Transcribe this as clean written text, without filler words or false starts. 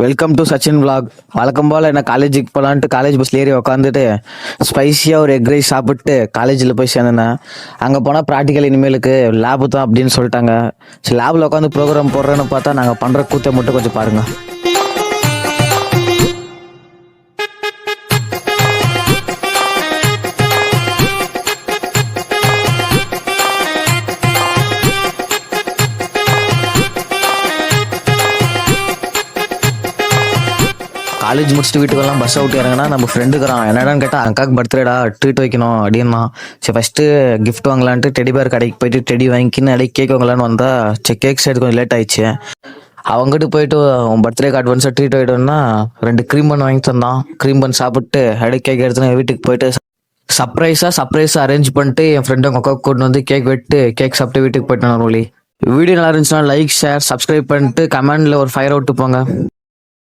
Welcome to Sachin vlog. வழக்கம் போல் என்ன காலேஜுக்கு போகலான்ட்டு காலேஜ் பஸ்ல ஏறி உக்காந்துட்டு ஸ்பைஸியாக ஒரு எக் ரைஸ் சாப்பிட்டு காலேஜில் போய் சேர்ந்தேன். அங்கே போனால் ப்ராக்டிக்கல் இனிமேலுக்கு லேபு தான் அப்படின்னு சொல்லிட்டாங்க. சரி லேபில் உட்காந்து ப்ரோக்ராம் போடுறேன்னு பார்த்தா நாங்கள் பண்ணுற கூத்தை மட்டும் கொஞ்சம் பாருங்கள். காலேஜ் முடிச்சுட்டு வீட்டுக்கெல்லாம் பஸ் அவுட் இறங்கினா நம்ம ஃப்ரெண்டுக்குறான் என்னடான்னு கேட்டால் அக்காக்கு பர்த்டேடா ட்ரீட் வைக்கணும் அப்படின்னா. சரி ஃபஸ்ட்டு கிஃப்ட் வாங்கலான்ட்டு டெடி பேர் கடைக்கு போயிட்டு டெடி வாங்கிக்கின்னு அடி கேக் வாங்கலான்னு வந்தால் சரி கேக் சைடு கொஞ்சம் லேட் ஆயிடுச்சு. அவங்ககிட்ட போயிட்டு உன் பர்த்டேக்கு அட்வான்ஸாக ட்ரீட் ஆகிட்டோன்னா 2 க்ரீம் பன் வாங்கி தந்தான். க்ரீம் பன் சாப்பிட்டு அடி கேக் எடுத்துன்னு வீட்டுக்கு போயிட்டு சர்ப்ரைஸாக அரேஞ்ச் பண்ணிட்டு என் ஃப்ரெண்டு அவங்க அக்காவுக்கு கொண்டு வந்து கேக் வெட்டு கேக் சாப்பிட்டு வீட்டுக்கு போயிட்டேன். ஒளி வீடியோ நல்லா இருந்துச்சுன்னா லைக் ஷேர் சப்ஸ்கிரைப் பண்ணிட்டு கமெண்டில் ஒரு ஃபயர் அவுட்டு போங்க.